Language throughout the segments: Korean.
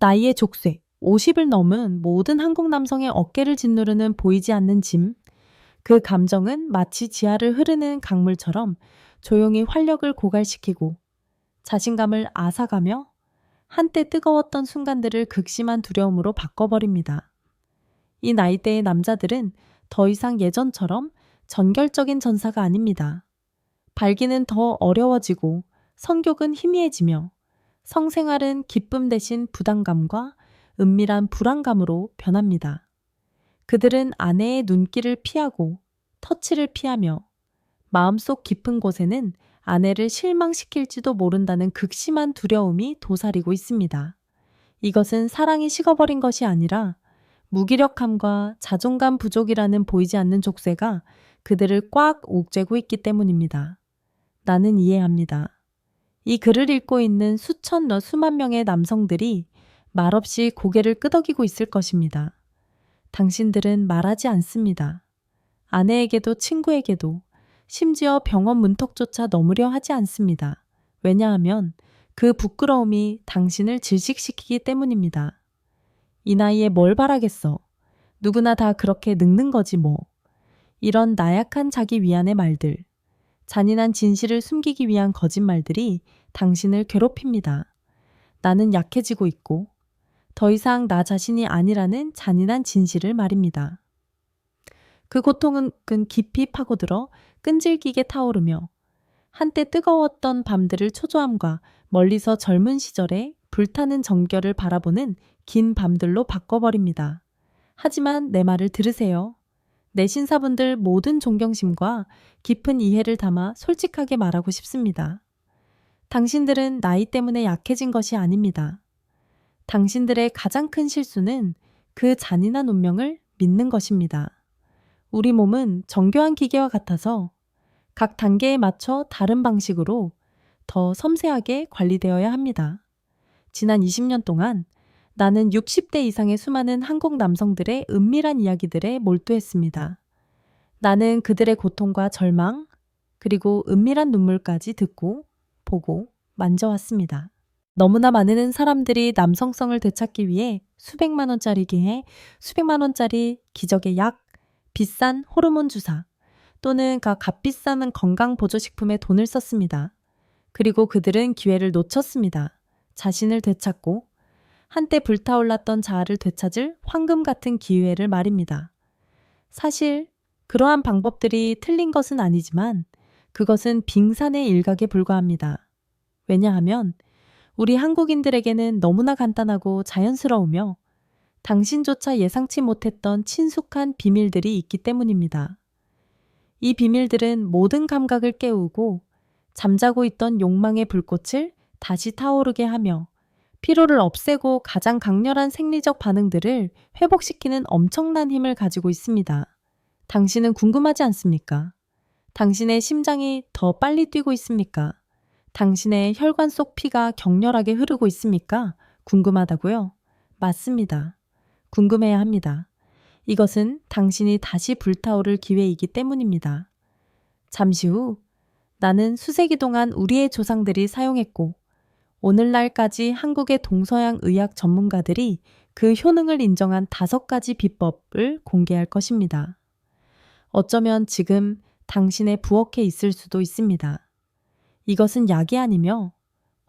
나이의 족쇄, 50을 넘은 모든 한국 남성의 어깨를 짓누르는 보이지 않는 짐. 그 감정은 마치 지하를 흐르는 강물처럼 조용히 활력을 고갈시키고 자신감을 앗아가며 한때 뜨거웠던 순간들을 극심한 두려움으로 바꿔버립니다. 이 나이대의 남자들은 더 이상 예전처럼 전결적인 전사가 아닙니다. 발기는 더 어려워지고 성욕은 희미해지며 성생활은 기쁨 대신 부담감과 은밀한 불안감으로 변합니다. 그들은 아내의 눈길을 피하고 터치를 피하며 마음속 깊은 곳에는 아내를 실망시킬지도 모른다는 극심한 두려움이 도사리고 있습니다. 이것은 사랑이 식어버린 것이 아니라 무기력함과 자존감 부족이라는 보이지 않는 족쇄가 그들을 꽉 옥죄고 있기 때문입니다. 나는 이해합니다. 이 글을 읽고 있는 수만 명의 남성들이 말없이 고개를 끄덕이고 있을 것입니다. 당신들은 말하지 않습니다. 아내에게도 친구에게도 심지어 병원 문턱조차 넘으려 하지 않습니다. 왜냐하면 그 부끄러움이 당신을 질식시키기 때문입니다. 이 나이에 뭘 바라겠어. 누구나 다 그렇게 늙는 거지 뭐. 이런 나약한 자기 위안의 말들, 잔인한 진실을 숨기기 위한 거짓말들이 당신을 괴롭힙니다. 나는 약해지고 있고 더 이상 나 자신이 아니라는 잔인한 진실을 말입니다. 그 고통은 깊이 파고들어 끈질기게 타오르며 한때 뜨거웠던 밤들을 초조함과 멀리서 젊은 시절의 불타는 정결을 바라보는 긴 밤들로 바꿔버립니다. 하지만 내 말을 들으세요. 내 신사분들 모든 존경심과 깊은 이해를 담아 솔직하게 말하고 싶습니다. 당신들은 나이 때문에 약해진 것이 아닙니다. 당신들의 가장 큰 실수는 그 잔인한 운명을 믿는 것입니다. 우리 몸은 정교한 기계와 같아서 각 단계에 맞춰 다른 방식으로 더 섬세하게 관리되어야 합니다. 지난 20년 동안 나는 60대 이상의 수많은 한국 남성들의 은밀한 이야기들에 몰두했습니다. 나는 그들의 고통과 절망, 그리고 은밀한 눈물까지 듣고, 보고, 만져왔습니다. 너무나 많은 사람들이 남성성을 되찾기 위해 수백만 원짜리 기회, 수백만 원짜리 기적의 약, 비싼 호르몬 주사, 또는 값비싼 건강보조식품에 돈을 썼습니다. 그리고 그들은 기회를 놓쳤습니다. 자신을 되찾고 한때 불타올랐던 자아를 되찾을 황금 같은 기회를 말입니다. 사실 그러한 방법들이 틀린 것은 아니지만 그것은 빙산의 일각에 불과합니다. 왜냐하면 우리 한국인들에게는 너무나 간단하고 자연스러우며 당신조차 예상치 못했던 친숙한 비밀들이 있기 때문입니다. 이 비밀들은 모든 감각을 깨우고 잠자고 있던 욕망의 불꽃을 다시 타오르게 하며 피로를 없애고 가장 강렬한 생리적 반응들을 회복시키는 엄청난 힘을 가지고 있습니다. 당신은 궁금하지 않습니까? 당신의 심장이 더 빨리 뛰고 있습니까? 당신의 혈관 속 피가 격렬하게 흐르고 있습니까? 궁금하다고요? 맞습니다. 궁금해야 합니다. 이것은 당신이 다시 불타오를 기회이기 때문입니다. 잠시 후 나는 수세기 동안 우리의 조상들이 사용했고 오늘날까지 한국의 동서양 의학 전문가들이 그 효능을 인정한 5가지 비법을 공개할 것입니다. 어쩌면 지금 당신의 부엌에 있을 수도 있습니다. 이것은 약이 아니며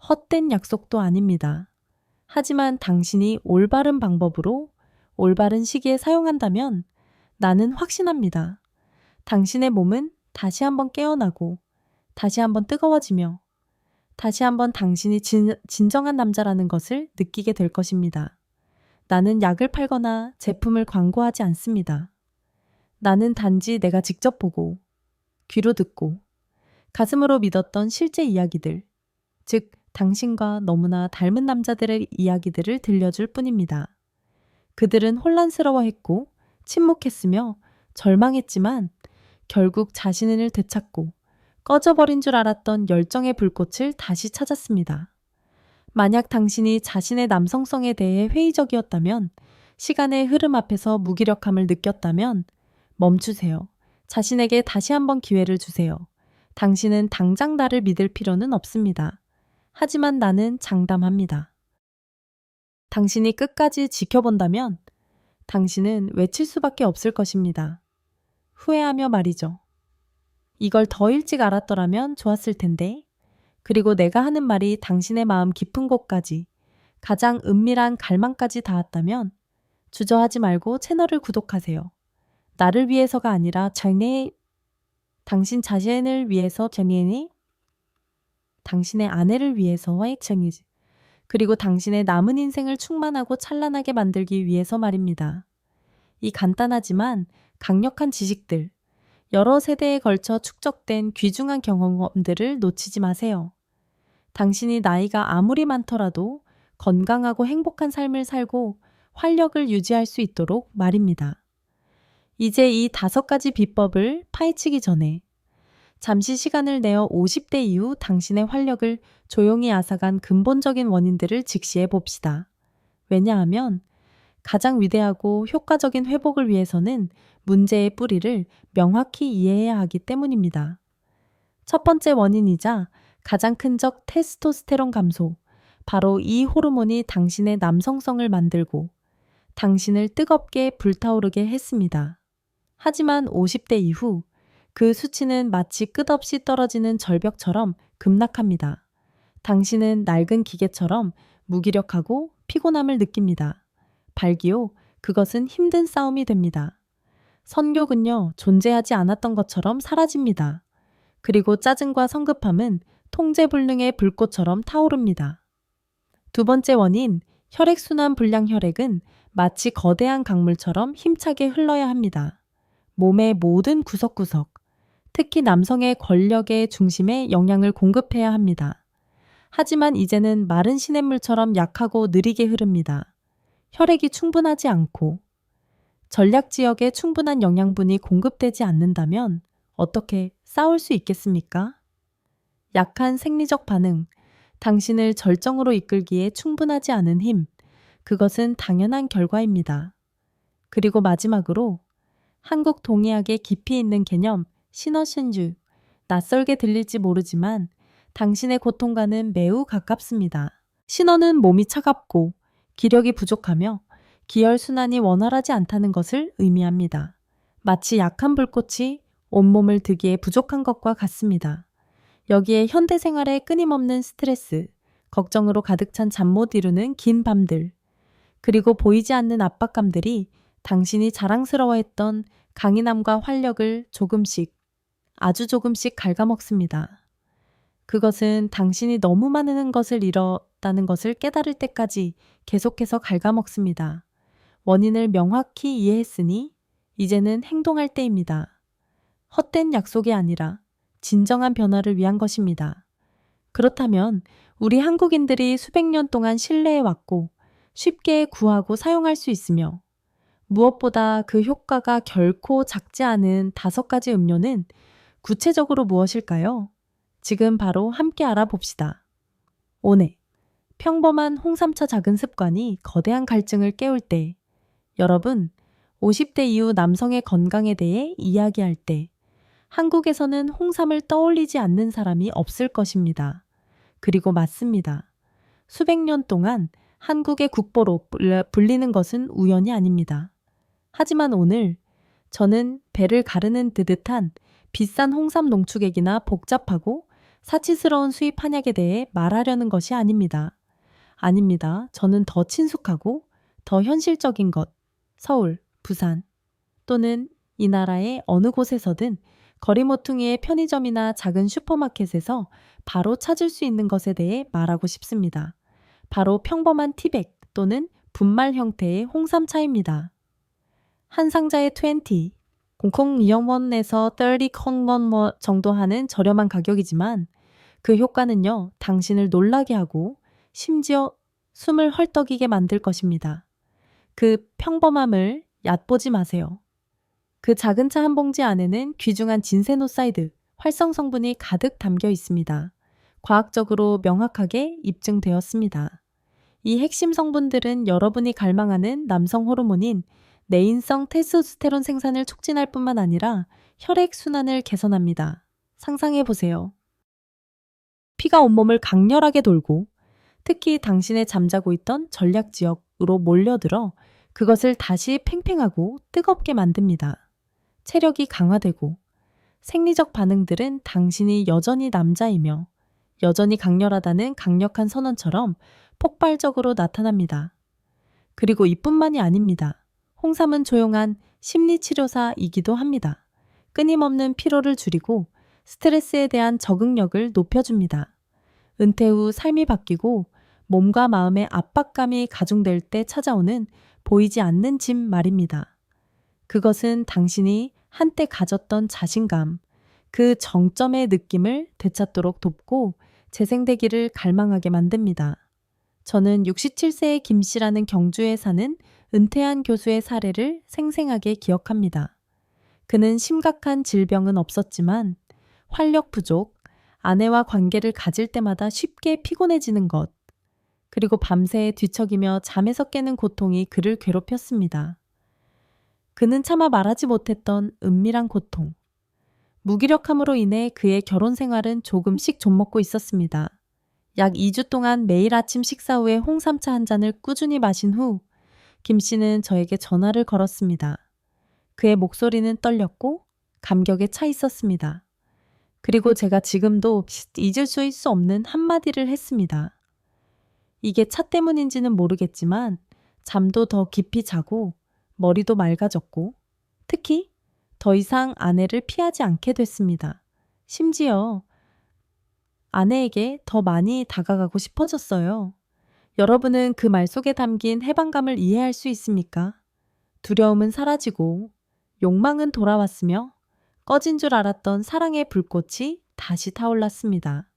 헛된 약속도 아닙니다. 하지만 당신이 올바른 방법으로 올바른 시기에 사용한다면 나는 확신합니다. 당신의 몸은 다시 한번 깨어나고 다시 한번 뜨거워지며 다시 한번 당신이 진정한 남자라는 것을 느끼게 될 것입니다. 나는 약을 팔거나 제품을 광고하지 않습니다. 나는 단지 내가 직접 보고 귀로 듣고 가슴으로 믿었던 실제 이야기들, 즉 당신과 너무나 닮은 남자들의 이야기들을 들려줄 뿐입니다. 그들은 혼란스러워했고 침묵했으며 절망했지만 결국 자신을 되찾고 꺼져버린 줄 알았던 열정의 불꽃을 다시 찾았습니다. 만약 당신이 자신의 남성성에 대해 회의적이었다면, 시간의 흐름 앞에서 무기력함을 느꼈다면 멈추세요. 자신에게 다시 한번 기회를 주세요. 당신은 당장 나를 믿을 필요는 없습니다. 하지만 나는 장담합니다. 당신이 끝까지 지켜본다면 당신은 외칠 수밖에 없을 것입니다. 후회하며 말이죠. 이걸 더 일찍 알았더라면 좋았을 텐데. 그리고 내가 하는 말이 당신의 마음 깊은 곳까지, 가장 은밀한 갈망까지 닿았다면 주저하지 말고 채널을 구독하세요. 나를 위해서가 아니라 당신 자신을 위해서 당신의 아내를 위해서와의 정의지. 그리고 당신의 남은 인생을 충만하고 찬란하게 만들기 위해서 말입니다. 이 간단하지만 강력한 지식들, 여러 세대에 걸쳐 축적된 귀중한 경험들을 놓치지 마세요. 당신이 나이가 아무리 많더라도 건강하고 행복한 삶을 살고 활력을 유지할 수 있도록 말입니다. 이제 이 5가지 비법을 파헤치기 전에 잠시 시간을 내어 50대 이후 당신의 활력을 조용히 앗아간 근본적인 원인들을 직시해 봅시다. 왜냐하면 가장 위대하고 효과적인 회복을 위해서는 문제의 뿌리를 명확히 이해해야 하기 때문입니다. 첫 번째 원인이자 가장 큰 적 테스토스테론 감소. 바로 이 호르몬이 당신의 남성성을 만들고 당신을 뜨겁게 불타오르게 했습니다. 하지만 50대 이후 그 수치는 마치 끝없이 떨어지는 절벽처럼 급락합니다. 당신은 낡은 기계처럼 무기력하고 피곤함을 느낍니다. 발기요, 그것은 힘든 싸움이 됩니다. 성욕은요, 존재하지 않았던 것처럼 사라집니다. 그리고 짜증과 성급함은 통제불능의 불꽃처럼 타오릅니다. 두 번째 원인, 혈액순환 불량. 혈액은 마치 거대한 강물처럼 힘차게 흘러야 합니다. 몸의 모든 구석구석, 특히 남성의 권력의 중심에 영양을 공급해야 합니다. 하지만 이제는 마른 시냇물처럼 약하고 느리게 흐릅니다. 혈액이 충분하지 않고 전략 지역에 충분한 영양분이 공급되지 않는다면 어떻게 싸울 수 있겠습니까? 약한 생리적 반응, 당신을 절정으로 이끌기에 충분하지 않은 힘, 그것은 당연한 결과입니다. 그리고 마지막으로 한국 동의학의 깊이 있는 개념, 시너신주, 낯설게 들릴지 모르지만 당신의 고통과는 매우 가깝습니다. 신어는 몸이 차갑고 기력이 부족하며 기혈순환이 원활하지 않다는 것을 의미합니다. 마치 약한 불꽃이 온몸을 드기에 부족한 것과 같습니다. 여기에 현대생활의 끊임없는 스트레스, 걱정으로 가득 찬 잠 못 이루는 긴 밤들, 그리고 보이지 않는 압박감들이 당신이 자랑스러워했던 강인함과 활력을 조금씩, 아주 조금씩 갉아먹습니다. 그것은 당신이 너무 많은 것을 잃었다는 것을 깨달을 때까지 계속해서 갉아먹습니다. 원인을 명확히 이해했으니 이제는 행동할 때입니다. 헛된 약속이 아니라 진정한 변화를 위한 것입니다. 그렇다면 우리 한국인들이 수백 년 동안 신뢰해왔고 쉽게 구하고 사용할 수 있으며 무엇보다 그 효과가 결코 작지 않은 5가지 음료는 구체적으로 무엇일까요? 지금 바로 함께 알아봅시다. 오네, 평범한 홍삼차 작은 습관이 거대한 갈증을 깨울 때, 여러분, 50대 이후 남성의 건강에 대해 이야기할 때 한국에서는 홍삼을 떠올리지 않는 사람이 없을 것입니다. 그리고 맞습니다. 수백 년 동안 한국의 국보로 불리는 것은 우연이 아닙니다. 하지만 오늘 저는 배를 가르는 듯한 비싼 홍삼 농축액이나 복잡하고 사치스러운 수입 한약에 대해 말하려는 것이 아닙니다. 아닙니다. 저는 더 친숙하고 더 현실적인 것, 서울, 부산 또는 이 나라의 어느 곳에서든 거리 모퉁이의 편의점이나 작은 슈퍼마켓에서 바로 찾을 수 있는 것에 대해 말하고 싶습니다. 바로 평범한 티백 또는 분말 형태의 홍삼차입니다. 한 상자에 20, 0.0원에서 30콩원 정도 하는 저렴한 가격이지만 그 효과는요, 당신을 놀라게 하고 심지어 숨을 헐떡이게 만들 것입니다. 그 평범함을 얕보지 마세요. 그 작은 차 한 봉지 안에는 귀중한 진세노사이드, 활성 성분이 가득 담겨 있습니다. 과학적으로 명확하게 입증되었습니다. 이 핵심 성분들은 여러분이 갈망하는 남성 호르몬인 내인성 테스토스테론 생산을 촉진할 뿐만 아니라 혈액 순환을 개선합니다. 상상해 보세요. 피가 온몸을 강렬하게 돌고 특히 당신의 잠자고 있던 전략 지역으로 몰려들어 그것을 다시 팽팽하고 뜨겁게 만듭니다. 체력이 강화되고 생리적 반응들은 당신이 여전히 남자이며 여전히 강렬하다는 강력한 선언처럼 폭발적으로 나타납니다. 그리고 이뿐만이 아닙니다. 홍삼은 조용한 심리치료사이기도 합니다. 끊임없는 피로를 줄이고 스트레스에 대한 적응력을 높여줍니다. 은퇴 후 삶이 바뀌고 몸과 마음의 압박감이 가중될 때 찾아오는 보이지 않는 짐 말입니다. 그것은 당신이 한때 가졌던 자신감, 그 정점의 느낌을 되찾도록 돕고 재생되기를 갈망하게 만듭니다. 저는 67세의 김 씨라는 경주에 사는 은퇴한 교수의 사례를 생생하게 기억합니다. 그는 심각한 질병은 없었지만 활력 부족, 아내와 관계를 가질 때마다 쉽게 피곤해지는 것, 그리고 밤새 뒤척이며 잠에서 깨는 고통이 그를 괴롭혔습니다. 그는 차마 말하지 못했던 은밀한 고통. 무기력함으로 인해 그의 결혼 생활은 조금씩 좀먹고 있었습니다. 약 2주 동안 매일 아침 식사 후에 홍삼차 한 잔을 꾸준히 마신 후 김 씨는 저에게 전화를 걸었습니다. 그의 목소리는 떨렸고 감격에 차 있었습니다. 그리고 제가 지금도 잊을 수 없는 한마디를 했습니다. 이게 차 때문인지는 모르겠지만 잠도 더 깊이 자고 머리도 맑아졌고 특히 더 이상 아내를 피하지 않게 됐습니다. 심지어 아내에게 더 많이 다가가고 싶어졌어요. 여러분은 그 말 속에 담긴 해방감을 이해할 수 있습니까? 두려움은 사라지고 욕망은 돌아왔으며 꺼진 줄 알았던 사랑의 불꽃이 다시 타올랐습니다.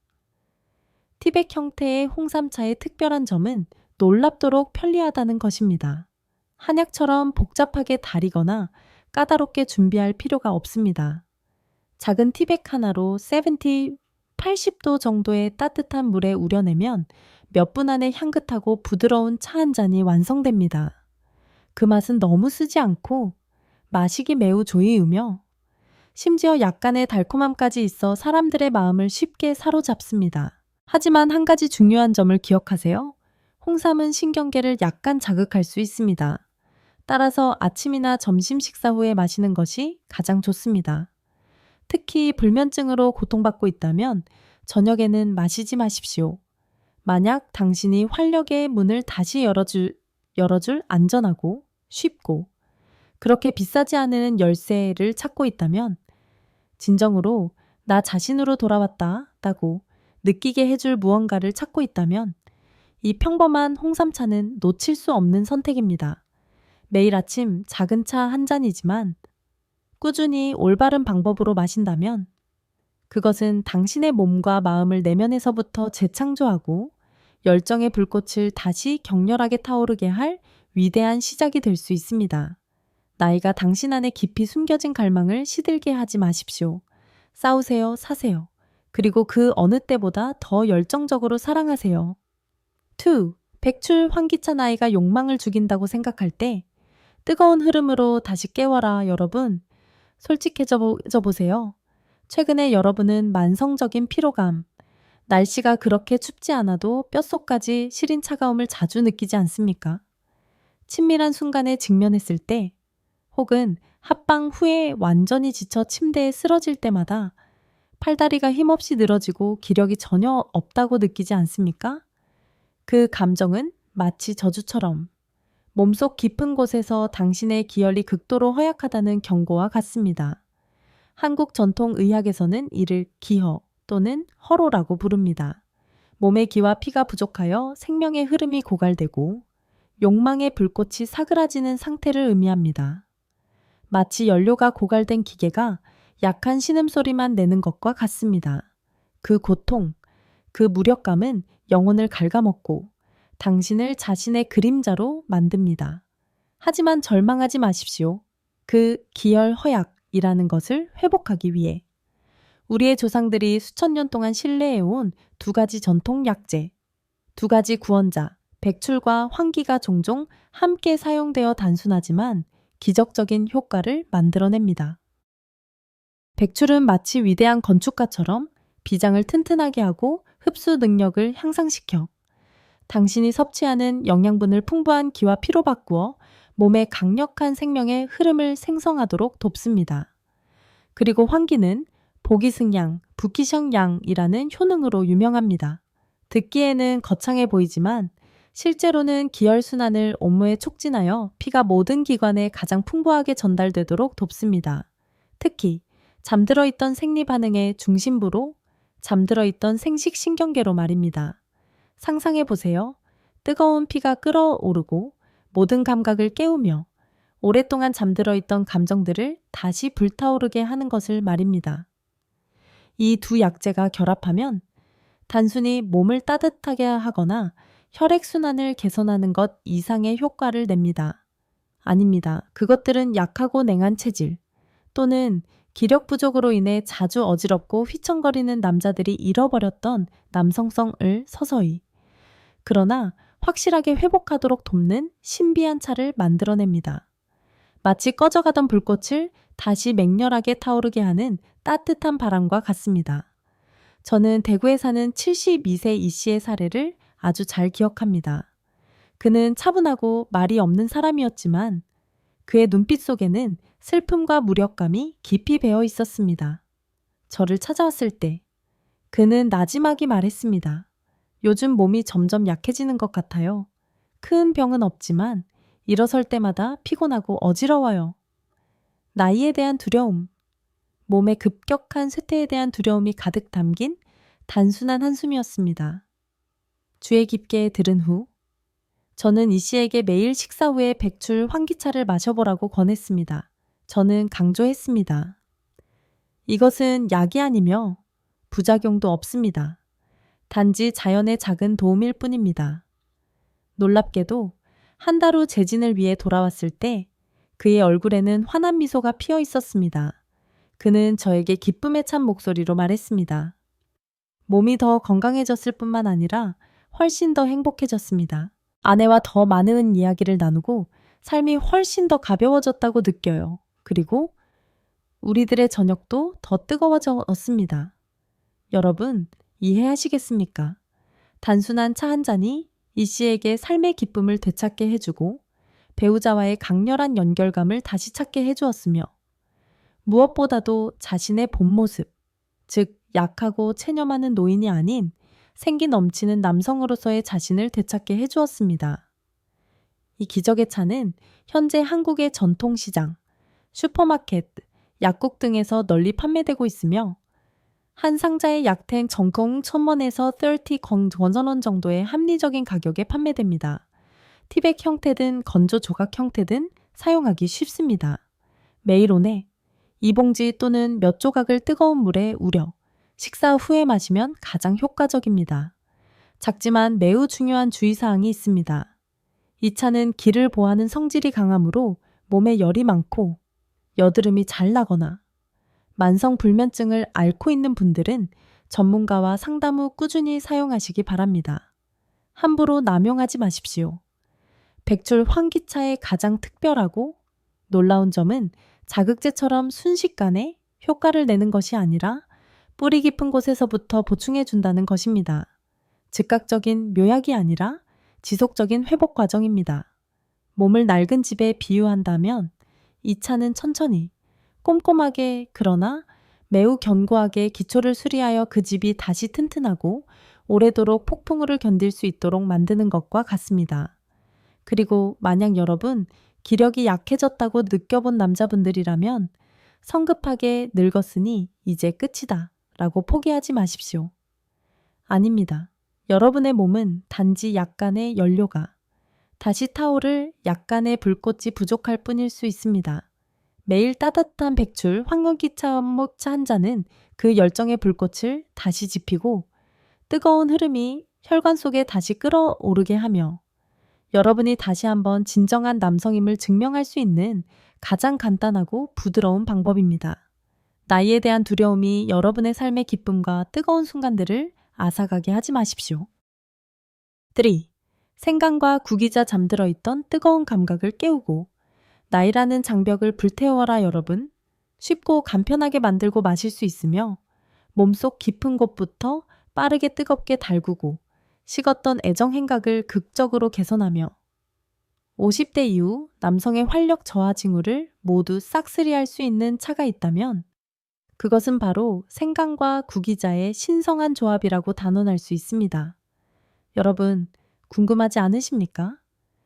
티백 형태의 홍삼차의 특별한 점은 놀랍도록 편리하다는 것입니다. 한약처럼 복잡하게 다리거나 까다롭게 준비할 필요가 없습니다. 작은 티백 하나로 80도 정도의 따뜻한 물에 우려내면 몇 분 안에 향긋하고 부드러운 차 한 잔이 완성됩니다. 그 맛은 너무 쓰지 않고 마시기 매우 조이으며 심지어 약간의 달콤함까지 있어 사람들의 마음을 쉽게 사로잡습니다. 하지만 한 가지 중요한 점을 기억하세요. 홍삼은 신경계를 약간 자극할 수 있습니다. 따라서 아침이나 점심 식사 후에 마시는 것이 가장 좋습니다. 특히 불면증으로 고통받고 있다면 저녁에는 마시지 마십시오. 만약 당신이 활력의 문을 다시 열어줄 안전하고 쉽고 그렇게 비싸지 않은 열쇠를 찾고 있다면 진정으로 나 자신으로 돌아왔다고 느끼게 해줄 무언가를 찾고 있다면 이 평범한 홍삼차는 놓칠 수 없는 선택입니다. 매일 아침 작은 차 한 잔이지만 꾸준히 올바른 방법으로 마신다면 그것은 당신의 몸과 마음을 내면에서부터 재창조하고 열정의 불꽃을 다시 격렬하게 타오르게 할 위대한 시작이 될 수 있습니다. 나이가 당신 안에 깊이 숨겨진 갈망을 시들게 하지 마십시오. 싸우세요, 사세요. 그리고 그 어느 때보다 더 열정적으로 사랑하세요. 2. 백출 환기차 나이가 욕망을 죽인다고 생각할 때 뜨거운 흐름으로 다시 깨워라 여러분. 솔직해져 보세요. 최근에 여러분은 만성적인 피로감, 날씨가 그렇게 춥지 않아도 뼛속까지 시린 차가움을 자주 느끼지 않습니까? 친밀한 순간에 직면했을 때 혹은 합방 후에 완전히 지쳐 침대에 쓰러질 때마다 팔다리가 힘없이 늘어지고 기력이 전혀 없다고 느끼지 않습니까? 그 감정은 마치 저주처럼 몸속 깊은 곳에서 당신의 기혈이 극도로 허약하다는 경고와 같습니다. 한국 전통 의학에서는 이를 기허 또는 허로라고 부릅니다. 몸의 기와 피가 부족하여 생명의 흐름이 고갈되고 욕망의 불꽃이 사그라지는 상태를 의미합니다. 마치 연료가 고갈된 기계가 약한 신음소리만 내는 것과 같습니다. 그 고통, 그 무력감은 영혼을 갉아먹고 당신을 자신의 그림자로 만듭니다. 하지만 절망하지 마십시오. 그 기혈 허약이라는 것을 회복하기 위해 우리의 조상들이 수천 년 동안 신뢰해온 두 가지 전통 약재, 두 가지 구원자, 백출과 환기가 종종 함께 사용되어 단순하지만 기적적인 효과를 만들어냅니다. 백출은 마치 위대한 건축가처럼 비장을 튼튼하게 하고 흡수 능력을 향상시켜 당신이 섭취하는 영양분을 풍부한 기와 피로 바꾸어 몸에 강력한 생명의 흐름을 생성하도록 돕습니다. 그리고 환기는 보기승양, 부기성양이라는 효능으로 유명합니다. 듣기에는 거창해 보이지만 실제로는 기혈순환을 온몸에 촉진하여 피가 모든 기관에 가장 풍부하게 전달되도록 돕습니다. 특히 잠들어 있던 생리반응의 중심부로 잠들어 있던 생식신경계로 말입니다. 상상해 보세요. 뜨거운 피가 끓어오르고 모든 감각을 깨우며 오랫동안 잠들어 있던 감정들을 다시 불타오르게 하는 것을 말입니다. 이 두 약재가 결합하면 단순히 몸을 따뜻하게 하거나 혈액순환을 개선하는 것 이상의 효과를 냅니다. 아닙니다. 그것들은 약하고 냉한 체질 또는 기력 부족으로 인해 자주 어지럽고 휘청거리는 남자들이 잃어버렸던 남성성을 서서히 그러나 확실하게 회복하도록 돕는 신비한 차를 만들어냅니다. 마치 꺼져가던 불꽃을 다시 맹렬하게 타오르게 하는 따뜻한 바람과 같습니다. 저는 대구에 사는 72세 이 씨의 사례를 아주 잘 기억합니다. 그는 차분하고 말이 없는 사람이었지만 그의 눈빛 속에는 슬픔과 무력감이 깊이 배어 있었습니다. 저를 찾아왔을 때 그는 나지막이 말했습니다. 요즘 몸이 점점 약해지는 것 같아요. 큰 병은 없지만 일어설 때마다 피곤하고 어지러워요. 나이에 대한 두려움, 몸의 급격한 쇠퇴에 대한 두려움이 가득 담긴 단순한 한숨이었습니다. 주의 깊게 들은 후 저는 이 씨에게 매일 식사 후에 백출 환기차를 마셔보라고 권했습니다. 저는 강조했습니다. 이것은 약이 아니며 부작용도 없습니다. 단지 자연의 작은 도움일 뿐입니다. 놀랍게도 한 달 후 재진을 위해 돌아왔을 때 그의 얼굴에는 환한 미소가 피어 있었습니다. 그는 저에게 기쁨에 찬 목소리로 말했습니다. 몸이 더 건강해졌을 뿐만 아니라 훨씬 더 행복해졌습니다. 아내와 더 많은 이야기를 나누고 삶이 훨씬 더 가벼워졌다고 느껴요. 그리고 우리들의 저녁도 더 뜨거워졌습니다. 여러분, 이해하시겠습니까? 단순한 차 한 잔이 이 씨에게 삶의 기쁨을 되찾게 해주고 배우자와의 강렬한 연결감을 다시 찾게 해주었으며 무엇보다도 자신의 본 모습, 즉 약하고 체념하는 노인이 아닌 생기 넘치는 남성으로서의 자신을 되찾게 해주었습니다. 이 기적의 차는 현재 한국의 전통시장, 슈퍼마켓, 약국 등에서 널리 판매되고 있으며 한 상자의 약탱 정공 1000원에서 30 원전 정도의 합리적인 가격에 판매됩니다. 티백 형태든 건조 조각 형태든 사용하기 쉽습니다. 매일 오내 2봉지 또는 몇 조각을 뜨거운 물에 우려 식사 후에 마시면 가장 효과적입니다. 작지만 매우 중요한 주의사항이 있습니다. 이 차는 기를 보하는 성질이 강하므로 몸에 열이 많고 여드름이 잘 나거나 만성 불면증을 앓고 있는 분들은 전문가와 상담 후 꾸준히 사용하시기 바랍니다. 함부로 남용하지 마십시오. 백출 환기차의 가장 특별하고 놀라운 점은 자극제처럼 순식간에 효과를 내는 것이 아니라 뿌리 깊은 곳에서부터 보충해 준다는 것입니다. 즉각적인 묘약이 아니라 지속적인 회복 과정입니다. 몸을 낡은 집에 비유한다면 이 차는 천천히 꼼꼼하게 그러나 매우 견고하게 기초를 수리하여 그 집이 다시 튼튼하고 오래도록 폭풍우를 견딜 수 있도록 만드는 것과 같습니다. 그리고 만약 여러분 기력이 약해졌다고 느껴본 남자분들이라면 성급하게 늙었으니 이제 끝이다 라고 포기하지 마십시오. 아닙니다. 여러분의 몸은 단지 약간의 연료가 다시 타오를 약간의 불꽃이 부족할 뿐일 수 있습니다. 매일 따뜻한 백출 황금기차 한 잔은 그 열정의 불꽃을 다시 지피고 뜨거운 흐름이 혈관 속에 다시 끓어오르게 하며 여러분이 다시 한번 진정한 남성임을 증명할 수 있는 가장 간단하고 부드러운 방법입니다. 나이에 대한 두려움이 여러분의 삶의 기쁨과 뜨거운 순간들을 앗아가게 하지 마십시오. 3. 생강과 구기자 잠들어 있던 뜨거운 감각을 깨우고 나이라는 장벽을 불태워라 여러분. 쉽고 간편하게 만들고 마실 수 있으며 몸속 깊은 곳부터 빠르게 뜨겁게 달구고 식었던 애정 행각을 극적으로 개선하며 50대 이후 남성의 활력 저하 징후를 모두 싹쓸이할 수 있는 차가 있다면 그것은 바로 생강과 구기자의 신성한 조합이라고 단언할 수 있습니다. 여러분, 궁금하지 않으십니까?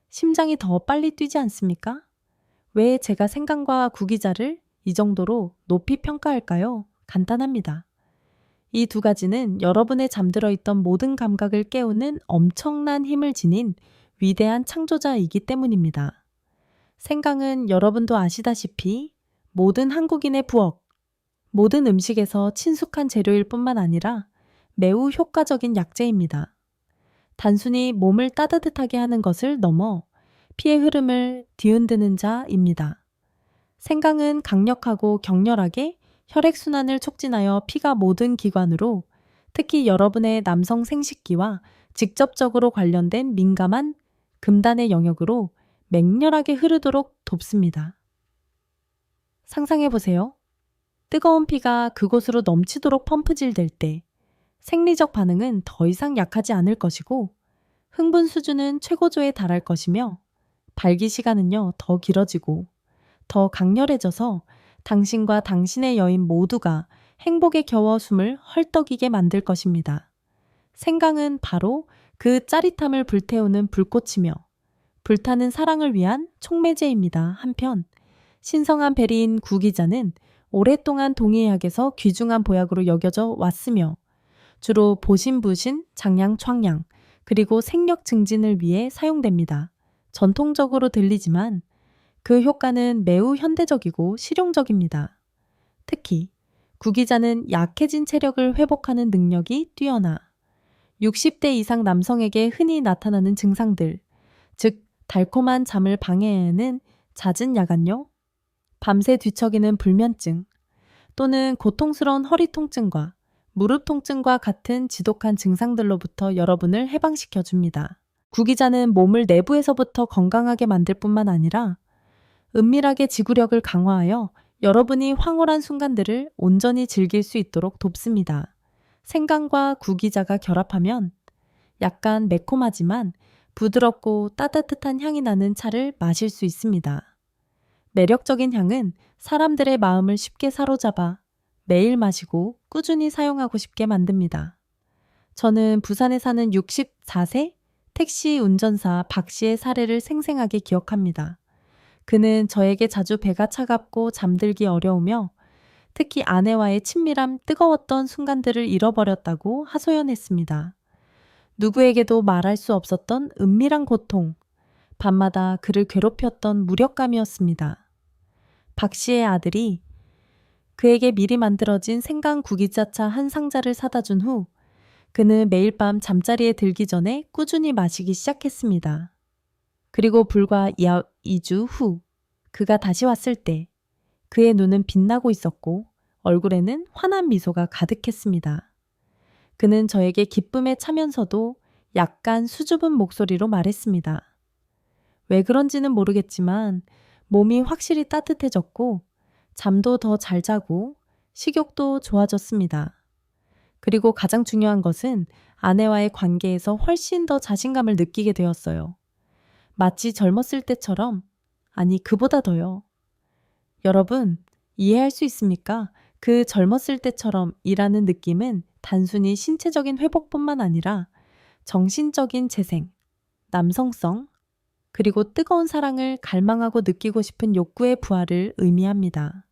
심장이 더 빨리 뛰지 않습니까? 왜 제가 생강과 구기자를 이 정도로 높이 평가할까요? 간단합니다. 이 두 가지는 여러분의 잠들어 있던 모든 감각을 깨우는 엄청난 힘을 지닌 위대한 창조자이기 때문입니다. 생강은 여러분도 아시다시피 모든 한국인의 부엌, 모든 음식에서 친숙한 재료일 뿐만 아니라 매우 효과적인 약재입니다. 단순히 몸을 따뜻하게 하는 것을 넘어 피의 흐름을 뒤흔드는 자입니다. 생강은 강력하고 격렬하게 혈액순환을 촉진하여 피가 모든 기관으로 특히 여러분의 남성 생식기와 직접적으로 관련된 민감한 금단의 영역으로 맹렬하게 흐르도록 돕습니다. 상상해보세요. 뜨거운 피가 그곳으로 넘치도록 펌프질될 때 생리적 반응은 더 이상 약하지 않을 것이고 흥분 수준은 최고조에 달할 것이며 발기 시간은요 더 길어지고 더 강렬해져서 당신과 당신의 여인 모두가 행복에 겨워 숨을 헐떡이게 만들 것입니다. 생강은 바로 그 짜릿함을 불태우는 불꽃이며 불타는 사랑을 위한 촉매제입니다. 한편 신성한 베리인 구기자는 오랫동안 동의학에서 귀중한 보약으로 여겨져 왔으며 주로 보신부신, 장양,创양, 그리고 생력 증진을 위해 사용됩니다. 전통적으로 들리지만 그 효과는 매우 현대적이고 실용적입니다. 특히 구기자는 약해진 체력을 회복하는 능력이 뛰어나 60대 이상 남성에게 흔히 나타나는 증상들, 즉 달콤한 잠을 방해하는 잦은 야간요, 밤새 뒤척이는 불면증, 또는 고통스러운 허리 통증과 무릎 통증과 같은 지독한 증상들로부터 여러분을 해방시켜 줍니다. 구기자는 몸을 내부에서부터 건강하게 만들 뿐만 아니라 은밀하게 지구력을 강화하여 여러분이 황홀한 순간들을 온전히 즐길 수 있도록 돕습니다. 생강과 구기자가 결합하면 약간 매콤하지만 부드럽고 따뜻한 향이 나는 차를 마실 수 있습니다. 매력적인 향은 사람들의 마음을 쉽게 사로잡아 매일 마시고 꾸준히 사용하고 싶게 만듭니다. 저는 부산에 사는 64세 택시 운전사 박 씨의 사례를 생생하게 기억합니다. 그는 저에게 자주 배가 차갑고 잠들기 어려우며 특히 아내와의 친밀함, 뜨거웠던 순간들을 잃어버렸다고 하소연했습니다. 누구에게도 말할 수 없었던 은밀한 고통, 밤마다 그를 괴롭혔던 무력감이었습니다. 박 씨의 아들이 그에게 미리 만들어진 생강 구기자차 한 상자를 사다 준 후 그는 매일 밤 잠자리에 들기 전에 꾸준히 마시기 시작했습니다. 그리고 불과 2주 후 그가 다시 왔을 때 그의 눈은 빛나고 있었고 얼굴에는 환한 미소가 가득했습니다. 그는 저에게 기쁨에 차면서도 약간 수줍은 목소리로 말했습니다. 왜 그런지는 모르겠지만 몸이 확실히 따뜻해졌고 잠도 더 잘 자고 식욕도 좋아졌습니다. 그리고 가장 중요한 것은 아내와의 관계에서 훨씬 더 자신감을 느끼게 되었어요. 마치 젊었을 때처럼, 아니 그보다 더요. 여러분, 이해할 수 있습니까? 그 젊었을 때처럼 이라는 느낌은 단순히 신체적인 회복뿐만 아니라 정신적인 재생, 남성성, 그리고 뜨거운 사랑을 갈망하고 느끼고 싶은 욕구의 부활을 의미합니다.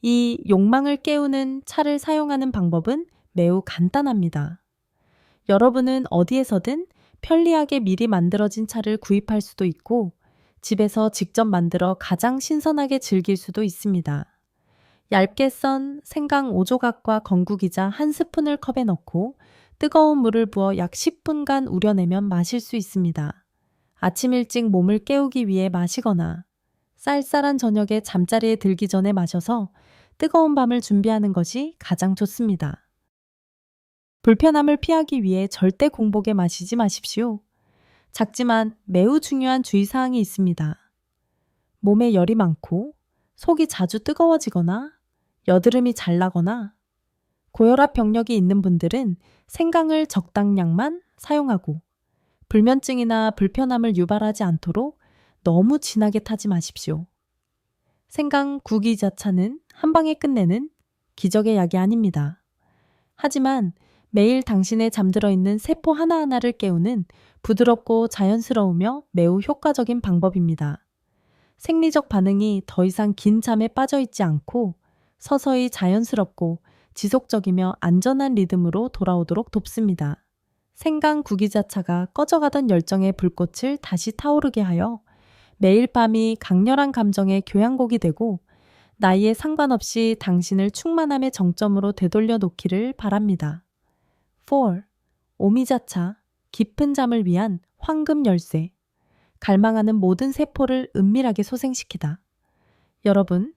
이 욕망을 깨우는 차를 사용하는 방법은 매우 간단합니다. 여러분은 어디에서든 편리하게 미리 만들어진 차를 구입할 수도 있고 집에서 직접 만들어 가장 신선하게 즐길 수도 있습니다. 얇게 썬 생강 5조각과 건구기자 한 스푼을 컵에 넣고 뜨거운 물을 부어 약 10분간 우려내면 마실 수 있습니다. 아침 일찍 몸을 깨우기 위해 마시거나 쌀쌀한 저녁에 잠자리에 들기 전에 마셔서 뜨거운 밤을 준비하는 것이 가장 좋습니다. 불편함을 피하기 위해 절대 공복에 마시지 마십시오. 작지만 매우 중요한 주의사항이 있습니다. 몸에 열이 많고 속이 자주 뜨거워지거나 여드름이 잘 나거나 고혈압 병력이 있는 분들은 생강을 적당량만 사용하고 불면증이나 불편함을 유발하지 않도록 너무 진하게 타지 마십시오. 생강 구기자차는 한 방에 끝내는 기적의 약이 아닙니다. 하지만 매일 당신의 잠들어 있는 세포 하나하나를 깨우는 부드럽고 자연스러우며 매우 효과적인 방법입니다. 생리적 반응이 더 이상 긴 잠에 빠져 있지 않고 서서히 자연스럽고 지속적이며 안전한 리듬으로 돌아오도록 돕습니다. 생강 구기자차가 꺼져가던 열정의 불꽃을 다시 타오르게 하여 매일 밤이 강렬한 감정의 교향곡이 되고 나이에 상관없이 당신을 충만함의 정점으로 되돌려 놓기를 바랍니다. 4. 오미자차, 깊은 잠을 위한 황금 열쇠. 갈망하는 모든 세포를 은밀하게 소생시키다. 여러분,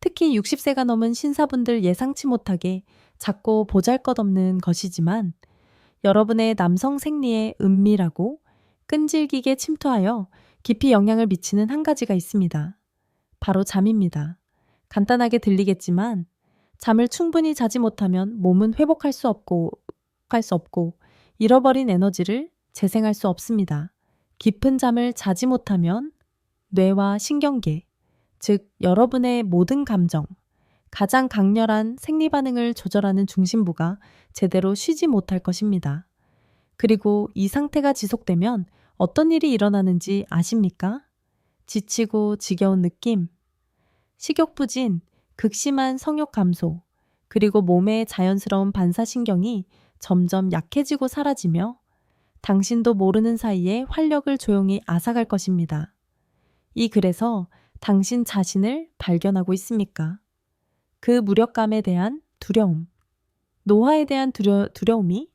특히 60세가 넘은 신사분들 예상치 못하게 작고 보잘것없는 것이지만 여러분의 남성 생리에 은밀하고 끈질기게 침투하여 깊이 영향을 미치는 한 가지가 있습니다. 바로 잠입니다. 간단하게 들리겠지만 잠을 충분히 자지 못하면 몸은 회복할 수 없고 잃어버린 에너지를 재생할 수 없습니다. 깊은 잠을 자지 못하면 뇌와 신경계, 즉 여러분의 모든 감정, 가장 강렬한 생리 반응을 조절하는 중심부가 제대로 쉬지 못할 것입니다. 그리고 이 상태가 지속되면 어떤 일이 일어나는지 아십니까? 지치고 지겨운 느낌, 식욕 부진, 극심한 성욕 감소, 그리고 몸의 자연스러운 반사신경이 점점 약해지고 사라지며 당신도 모르는 사이에 활력을 조용히 앗아갈 것입니다. 이 글에서 당신 자신을 발견하고 있습니까? 그 무력감에 대한 두려움, 노화에 대한 두려움이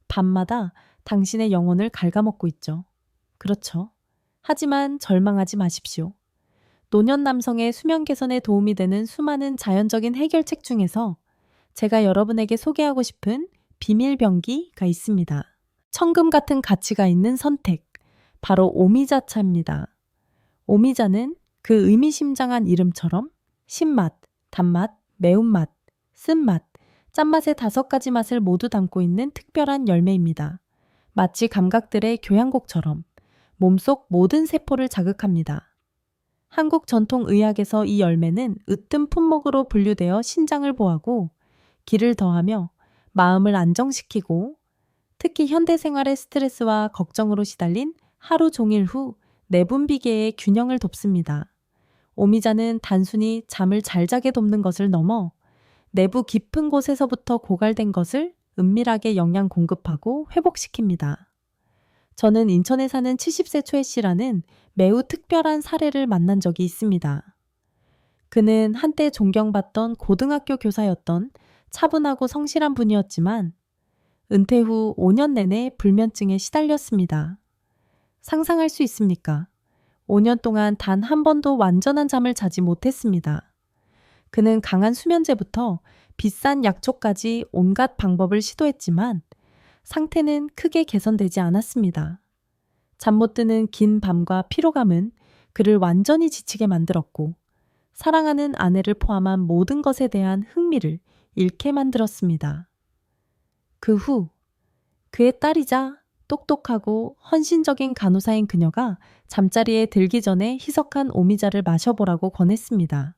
밤마다 당신의 영혼을 갉아먹고 있죠. 그렇죠. 하지만 절망하지 마십시오. 노년 남성의 수면 개선에 도움이 되는 수많은 자연적인 해결책 중에서 제가 여러분에게 소개하고 싶은 비밀 병기가 있습니다. 천금 같은 가치가 있는 선택, 바로 오미자차입니다. 오미자는 그 의미심장한 이름처럼 신맛, 단맛, 매운맛, 쓴맛, 짠맛의 5가지 맛을 모두 담고 있는 특별한 열매입니다. 마치 감각들의 교향곡처럼 몸속 모든 세포를 자극합니다. 한국 전통의학에서 이 열매는 으뜸 품목으로 분류되어 신장을 보하고 기를 더하며 마음을 안정시키고 특히 현대생활의 스트레스와 걱정으로 시달린 하루 종일 후 내분비계의 균형을 돕습니다. 오미자는 단순히 잠을 잘 자게 돕는 것을 넘어 내부 깊은 곳에서부터 고갈된 것을 은밀하게 영양 공급하고 회복시킵니다. 저는 인천에 사는 70세 최 씨라는 매우 특별한 사례를 만난 적이 있습니다. 그는 한때 존경받던 고등학교 교사였던 차분하고 성실한 분이었지만 은퇴 후 5년 내내 불면증에 시달렸습니다. 상상할 수 있습니까? 5년 동안 단 한 번도 완전한 잠을 자지 못했습니다. 그는 강한 수면제부터 비싼 약초까지 온갖 방법을 시도했지만 상태는 크게 개선되지 않았습니다. 잠 못 드는 긴 밤과 피로감은 그를 완전히 지치게 만들었고 사랑하는 아내를 포함한 모든 것에 대한 흥미를 잃게 만들었습니다. 그 후 그의 딸이자 똑똑하고 헌신적인 간호사인 그녀가 잠자리에 들기 전에 희석한 오미자를 마셔보라고 권했습니다.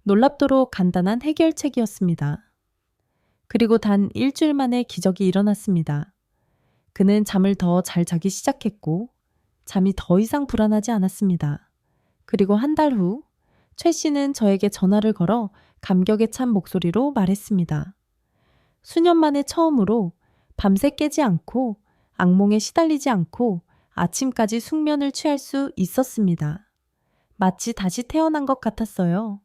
놀랍도록 간단한 해결책이었습니다. 그리고 단 일주일 만에 기적이 일어났습니다. 그는 잠을 더 잘 자기 시작했고 잠이 더 이상 불안하지 않았습니다. 그리고 한 달 후 최 씨는 저에게 전화를 걸어 감격에 찬 목소리로 말했습니다. 수년 만에 처음으로 밤새 깨지 않고 악몽에 시달리지 않고 아침까지 숙면을 취할 수 있었습니다. 마치 다시 태어난 것 같았어요.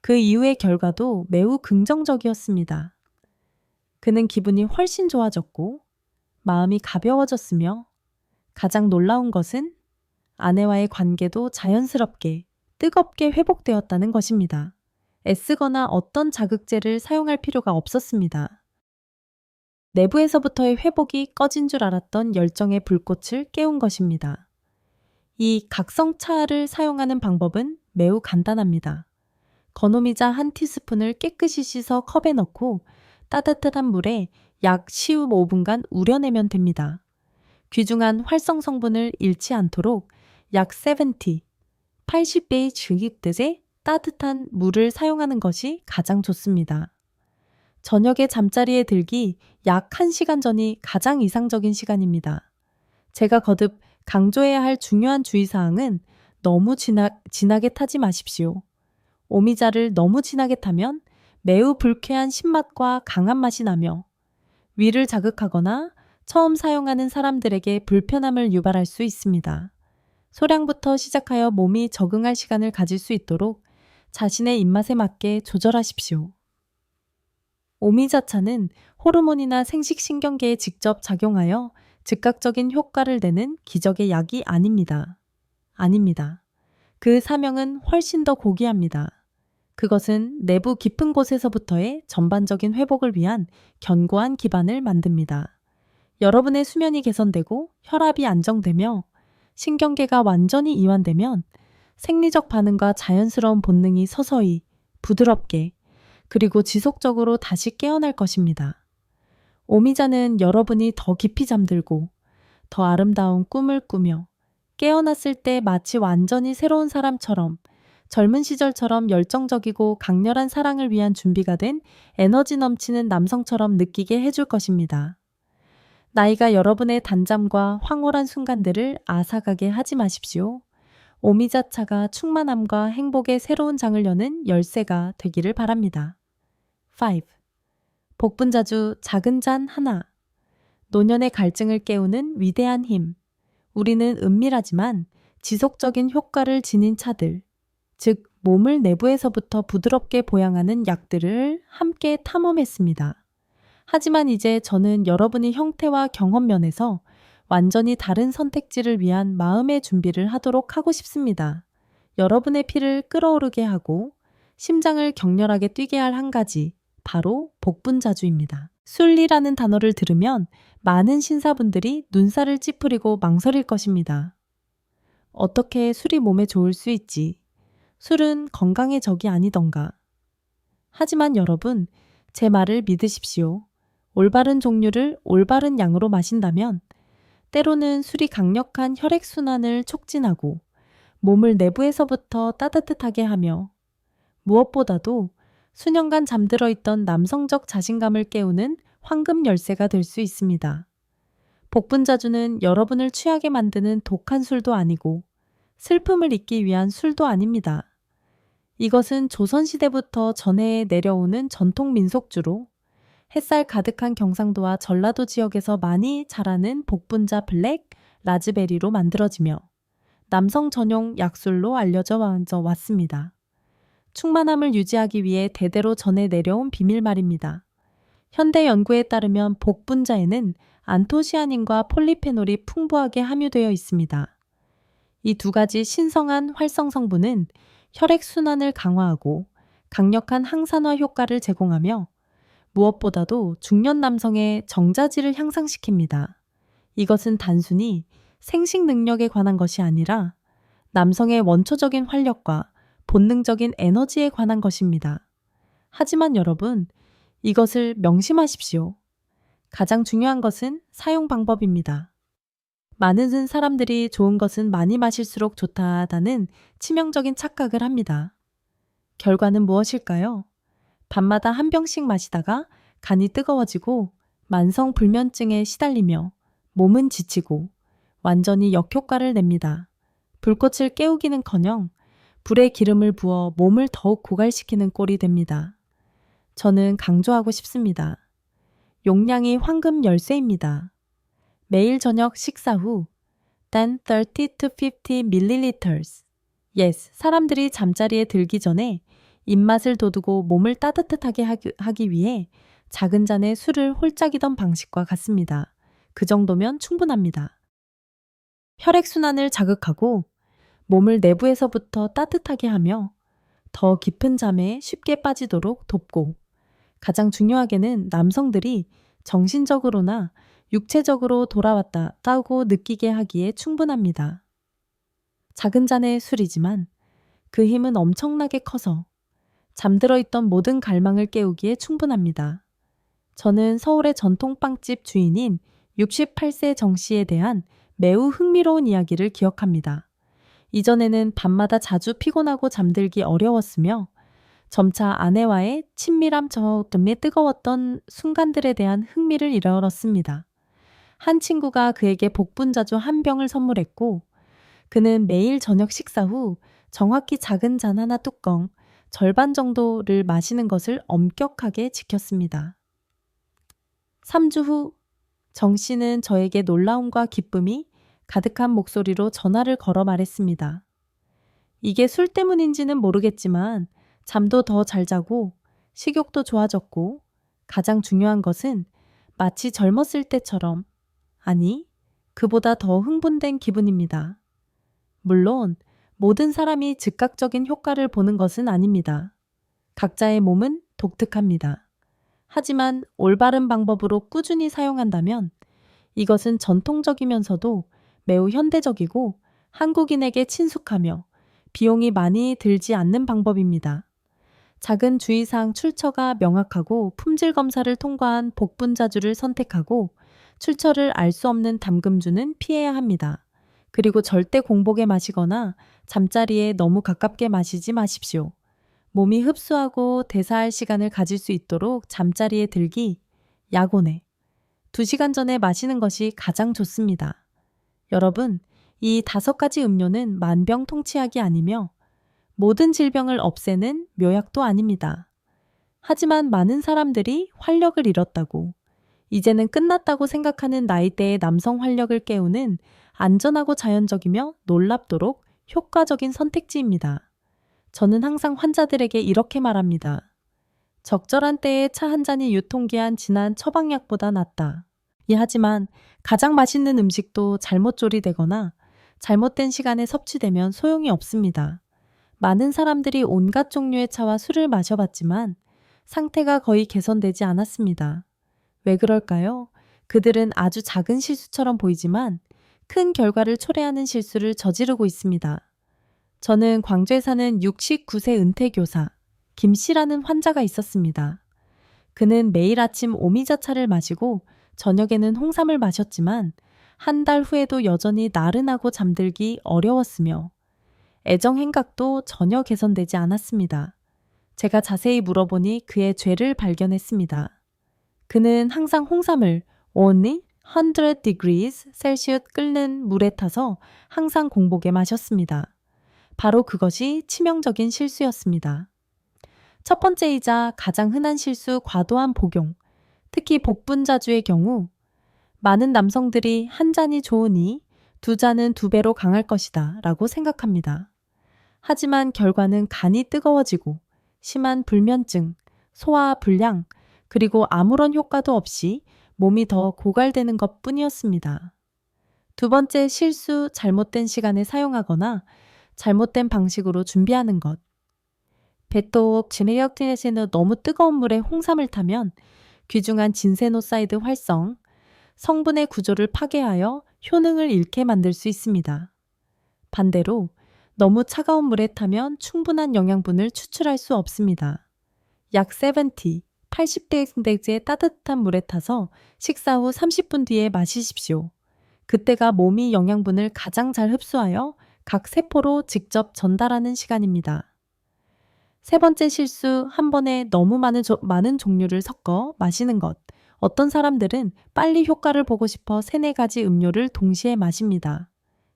그 이후의 결과도 매우 긍정적이었습니다. 그는 기분이 훨씬 좋아졌고 마음이 가벼워졌으며 가장 놀라운 것은 아내와의 관계도 자연스럽게 뜨겁게 회복되었다는 것입니다. 애쓰거나 어떤 자극제를 사용할 필요가 없었습니다. 내부에서부터의 회복이 꺼진 줄 알았던 열정의 불꽃을 깨운 것입니다. 이 각성차를 사용하는 방법은 매우 간단합니다. 건오미자 한 티스푼을 깨끗이 씻어 컵에 넣고 따뜻한 물에 약 15분간 우려내면 됩니다. 귀중한 활성 성분을 잃지 않도록 약 80배의 증입듯의 따뜻한 물을 사용하는 것이 가장 좋습니다. 저녁에 잠자리에 들기 약 1시간 전이 가장 이상적인 시간입니다. 제가 거듭 강조해야 할 중요한 주의사항은 너무 진하게 타지 마십시오. 오미자를 너무 진하게 타면 매우 불쾌한 신맛과 강한 맛이 나며 위를 자극하거나 처음 사용하는 사람들에게 불편함을 유발할 수 있습니다. 소량부터 시작하여 몸이 적응할 시간을 가질 수 있도록 자신의 입맛에 맞게 조절하십시오. 오미자차는 호르몬이나 생식신경계에 직접 작용하여 즉각적인 효과를 내는 기적의 약이 아닙니다. 그 사명은 훨씬 더 고귀합니다. 그것은 내부 깊은 곳에서부터의 전반적인 회복을 위한 견고한 기반을 만듭니다. 여러분의 수면이 개선되고 혈압이 안정되며 신경계가 완전히 이완되면 생리적 반응과 자연스러운 본능이 서서히 부드럽게 그리고 지속적으로 다시 깨어날 것입니다. 오미자는 여러분이 더 깊이 잠들고 더 아름다운 꿈을 꾸며 깨어났을 때 마치 완전히 새로운 사람처럼 젊은 시절처럼 열정적이고 강렬한 사랑을 위한 준비가 된 에너지 넘치는 남성처럼 느끼게 해줄 것입니다. 나이가 여러분의 단잠과 황홀한 순간들을 앗아가게 하지 마십시오. 오미자차가 충만함과 행복의 새로운 장을 여는 열쇠가 되기를 바랍니다. 5. 복분자주 작은 잔 하나. 노년의 갈증을 깨우는 위대한 힘. 우리는 은밀하지만 지속적인 효과를 지닌 차들, 즉 몸을 내부에서부터 부드럽게 보양하는 약들을 함께 탐험했습니다. 하지만 이제 저는 여러분이 형태와 경험 면에서 완전히 다른 선택지를 위한 마음의 준비를 하도록 하고 싶습니다. 여러분의 피를 끓어오르게 하고 심장을 격렬하게 뛰게 할 한 가지, 바로 복분자주입니다. 술이라는 단어를 들으면 많은 신사분들이 눈살을 찌푸리고 망설일 것입니다. 어떻게 술이 몸에 좋을 수 있지? 술은 건강의 적이 아니던가. 하지만 여러분, 제 말을 믿으십시오. 올바른 종류를 올바른 양으로 마신다면 때로는 술이 강력한 혈액순환을 촉진하고 몸을 내부에서부터 따뜻하게 하며 무엇보다도 수년간 잠들어 있던 남성적 자신감을 깨우는 황금 열쇠가 될 수 있습니다. 복분자주는 여러분을 취하게 만드는 독한 술도 아니고 슬픔을 잊기 위한 술도 아닙니다. 이것은 조선시대부터 전해에 내려오는 전통 민속주로 햇살 가득한 경상도와 전라도 지역에서 많이 자라는 복분자 블랙, 라즈베리로 만들어지며 남성 전용 약술로 알려져 왔습니다. 충만함을 유지하기 위해 대대로 전해 내려온 비밀 말입니다. 현대 연구에 따르면 복분자에는 안토시아닌과 폴리페놀이 풍부하게 함유되어 있습니다. 이 두 가지 신성한 활성 성분은 혈액순환을 강화하고 강력한 항산화 효과를 제공하며 무엇보다도 중년 남성의 정자질을 향상시킵니다. 이것은 단순히 생식 능력에 관한 것이 아니라 남성의 원초적인 활력과 본능적인 에너지에 관한 것입니다. 하지만 여러분, 이것을 명심하십시오. 가장 중요한 것은 사용 방법입니다. 많은 사람들이 좋은 것은 많이 마실수록 좋다는 치명적인 착각을 합니다. 결과는 무엇일까요? 밤마다 한 병씩 마시다가 간이 뜨거워지고 만성 불면증에 시달리며 몸은 지치고 완전히 역효과를 냅니다. 불꽃을 깨우기는커녕 불에 기름을 부어 몸을 더욱 고갈시키는 꼴이 됩니다. 저는 강조하고 싶습니다. 용량이 황금 열쇠입니다. 매일 저녁 식사 후 30 to 50ml. Yes, 사람들이 잠자리에 들기 전에 입맛을 돋우고 몸을 따뜻하게 하기 위해 작은 잔에 술을 홀짝이던 방식과 같습니다. 그 정도면 충분합니다. 혈액순환을 자극하고 몸을 내부에서부터 따뜻하게 하며 더 깊은 잠에 쉽게 빠지도록 돕고 가장 중요하게는 남성들이 정신적으로나 육체적으로 돌아왔다고 느끼게 하기에 충분합니다. 작은 잔의 술이지만 그 힘은 엄청나게 커서 잠들어 있던 모든 갈망을 깨우기에 충분합니다. 저는 서울의 전통 빵집 주인인 68세 정 씨에 대한 매우 흥미로운 이야기를 기억합니다. 이전에는 밤마다 자주 피곤하고 잠들기 어려웠으며 점차 아내와의 친밀함 때문에 뜨거웠던 순간들에 대한 흥미를 잃었습니다. 한 친구가 그에게 복분자주 한 병을 선물했고 그는 매일 저녁 식사 후 정확히 작은 잔 하나 뚜껑 절반 정도를 마시는 것을 엄격하게 지켰습니다. 3주 후 정 씨는 저에게 놀라움과 기쁨이 가득한 목소리로 전화를 걸어 말했습니다. 이게 술 때문인지는 모르겠지만 잠도 더 잘 자고 식욕도 좋아졌고 가장 중요한 것은 마치 젊었을 때처럼, 아니, 그보다 더 흥분된 기분입니다. 물론 모든 사람이 즉각적인 효과를 보는 것은 아닙니다. 각자의 몸은 독특합니다. 하지만 올바른 방법으로 꾸준히 사용한다면 이것은 전통적이면서도 매우 현대적이고 한국인에게 친숙하며 비용이 많이 들지 않는 방법입니다. 작은 주의사항 출처가 명확하고 품질 검사를 통과한 복분자주를 선택하고 출처를 알 수 없는 담금주는 피해야 합니다. 그리고 절대 공복에 마시거나 잠자리에 너무 가깝게 마시지 마십시오. 몸이 흡수하고 대사할 시간을 가질 수 있도록 잠자리에 들기, 야곤에 2시간 전에 마시는 것이 가장 좋습니다. 여러분, 이 5가지 음료는 만병통치약이 아니며 모든 질병을 없애는 묘약도 아닙니다. 하지만 많은 사람들이 활력을 잃었다고, 이제는 끝났다고 생각하는 나이대의 남성 활력을 깨우는 안전하고 자연적이며 놀랍도록 효과적인 선택지입니다. 저는 항상 환자들에게 이렇게 말합니다. 적절한 때에 차 한 잔이 유통기한 지난 처방약보다 낫다. 하지만 가장 맛있는 음식도 잘못 조리되거나 잘못된 시간에 섭취되면 소용이 없습니다. 많은 사람들이 온갖 종류의 차와 술을 마셔봤지만 상태가 거의 개선되지 않았습니다. 왜 그럴까요? 그들은 아주 작은 실수처럼 보이지만 큰 결과를 초래하는 실수를 저지르고 있습니다. 저는 광주에 사는 69세 은퇴교사 김 씨라는 환자가 있었습니다. 그는 매일 아침 오미자차를 마시고 저녁에는 홍삼을 마셨지만 한 달 후에도 여전히 나른하고 잠들기 어려웠으며 애정 행각도 전혀 개선되지 않았습니다. 제가 자세히 물어보니 그의 죄를 발견했습니다. 그는 항상 홍삼을 only 100 degrees Celsius 끓는 물에 타서 항상 공복에 마셨습니다. 바로 그것이 치명적인 실수였습니다. 첫 번째이자 가장 흔한 실수, 과도한 복용. 특히 복분자주의 경우 많은 남성들이 한 잔이 좋으니 2잔은 2배로 강할 것이다 라고 생각합니다. 하지만 결과는 간이 뜨거워지고 심한 불면증, 소화 불량, 그리고 아무런 효과도 없이 몸이 더 고갈되는 것 뿐이었습니다. 두 번째 실수, 잘못된 시간에 사용하거나 잘못된 방식으로 준비하는 것. 배톡 진해역틴에서는 너무 뜨거운 물에 홍삼을 타면 귀중한 진세노사이드 활성, 성분의 구조를 파괴하여 효능을 잃게 만들 수 있습니다. 반대로 너무 차가운 물에 타면 충분한 영양분을 추출할 수 없습니다. 약 80대의 따뜻한 물에 타서 식사 후 30분 뒤에 마시십시오. 그때가 몸이 영양분을 가장 잘 흡수하여 각 세포로 직접 전달하는 시간입니다. 세 번째 실수, 한 번에 너무 많은 종류를 섞어 마시는 것. 어떤 사람들은 빨리 효과를 보고 싶어 3-4가지 음료를 동시에 마십니다.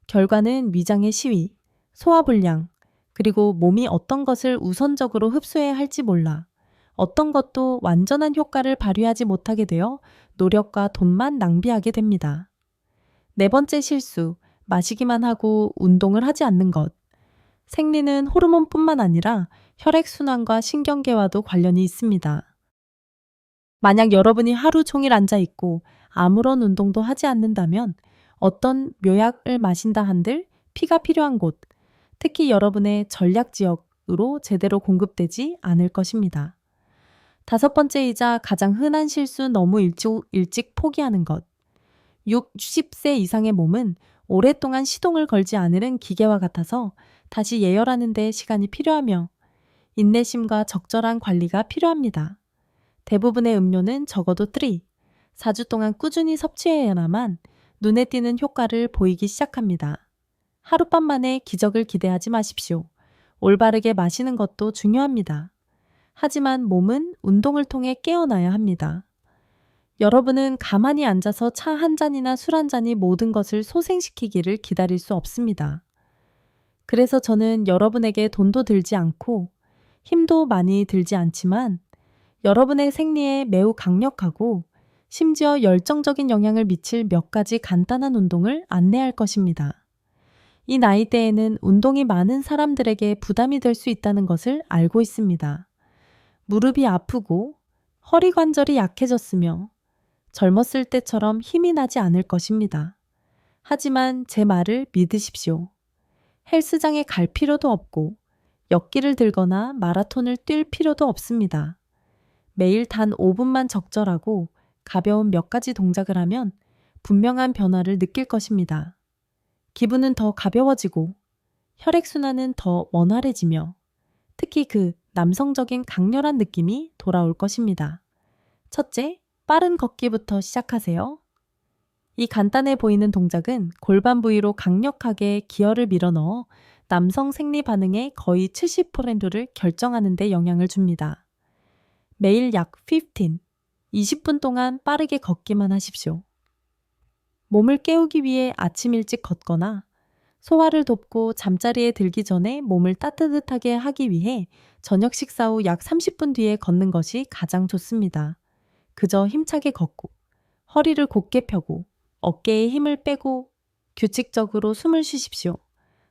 결과는 위장의 시위, 소화불량, 그리고 몸이 어떤 것을 우선적으로 흡수해야 할지 몰라 어떤 것도 완전한 효과를 발휘하지 못하게 되어 노력과 돈만 낭비하게 됩니다. 네 번째 실수, 마시기만 하고 운동을 하지 않는 것. 생리는 호르몬뿐만 아니라 혈액순환과 신경계와도 관련이 있습니다. 만약 여러분이 하루 종일 앉아 있고 아무런 운동도 하지 않는다면 어떤 묘약을 마신다 한들 피가 필요한 곳, 특히 여러분의 전략 지역으로 제대로 공급되지 않을 것입니다. 5번째이자 가장 흔한 실수, 너무 일찍 포기하는 것. 60세 이상의 몸은 오랫동안 시동을 걸지 않으는 기계와 같아서 다시 예열하는 데 시간이 필요하며 인내심과 적절한 관리가 필요합니다. 대부분의 음료는 적어도 3, 4주 동안 꾸준히 섭취해야만 눈에 띄는 효과를 보이기 시작합니다. 하룻밤 만에 기적을 기대하지 마십시오. 올바르게 마시는 것도 중요합니다. 하지만 몸은 운동을 통해 깨어나야 합니다. 여러분은 가만히 앉아서 차 한 잔이나 술 한 잔이 모든 것을 소생시키기를 기다릴 수 없습니다. 그래서 저는 여러분에게 돈도 들지 않고 힘도 많이 들지 않지만 여러분의 생리에 매우 강력하고 심지어 열정적인 영향을 미칠 몇 가지 간단한 운동을 안내할 것입니다. 이 나이대에는 운동이 많은 사람들에게 부담이 될 수 있다는 것을 알고 있습니다. 무릎이 아프고 허리 관절이 약해졌으며 젊었을 때처럼 힘이 나지 않을 것입니다. 하지만 제 말을 믿으십시오. 헬스장에 갈 필요도 없고 역기를 들거나 마라톤을 뛸 필요도 없습니다. 매일 단 5분만 적절하고 가벼운 몇 가지 동작을 하면 분명한 변화를 느낄 것입니다. 기분은 더 가벼워지고 혈액순환은 더 원활해지며 특히 그 남성적인 강렬한 느낌이 돌아올 것입니다. 첫째, 빠른 걷기부터 시작하세요. 이 간단해 보이는 동작은 골반 부위로 강력하게 기어를 밀어넣어 남성 생리 반응의 거의 70%를 결정하는 데 영향을 줍니다. 매일 약 15, 20분 동안 빠르게 걷기만 하십시오. 몸을 깨우기 위해 아침 일찍 걷거나 소화를 돕고 잠자리에 들기 전에 몸을 따뜻하게 하기 위해 저녁 식사 후 약 30분 뒤에 걷는 것이 가장 좋습니다. 그저 힘차게 걷고 허리를 곧게 펴고 어깨에 힘을 빼고 규칙적으로 숨을 쉬십시오.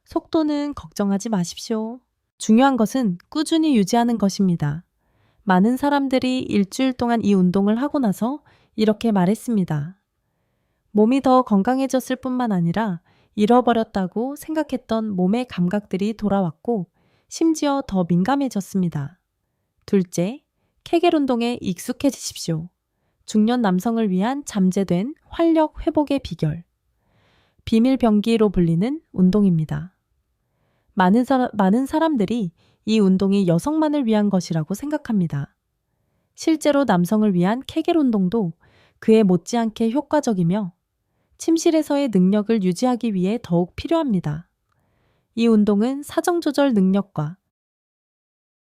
속도는 걱정하지 마십시오. 중요한 것은 꾸준히 유지하는 것입니다. 많은 사람들이 일주일 동안 이 운동을 하고 나서 이렇게 말했습니다. 몸이 더 건강해졌을 뿐만 아니라 잃어버렸다고 생각했던 몸의 감각들이 돌아왔고 심지어 더 민감해졌습니다. 둘째, 케겔 운동에 익숙해지십시오. 중년 남성을 위한 잠재된 활력 회복의 비결. 비밀 병기로 불리는 운동입니다. 많은 사람들이 이 운동이 여성만을 위한 것이라고 생각합니다. 실제로 남성을 위한 케겔 운동도 그에 못지않게 효과적이며 침실에서의 능력을 유지하기 위해 더욱 필요합니다. 이 운동은 사정 조절 능력과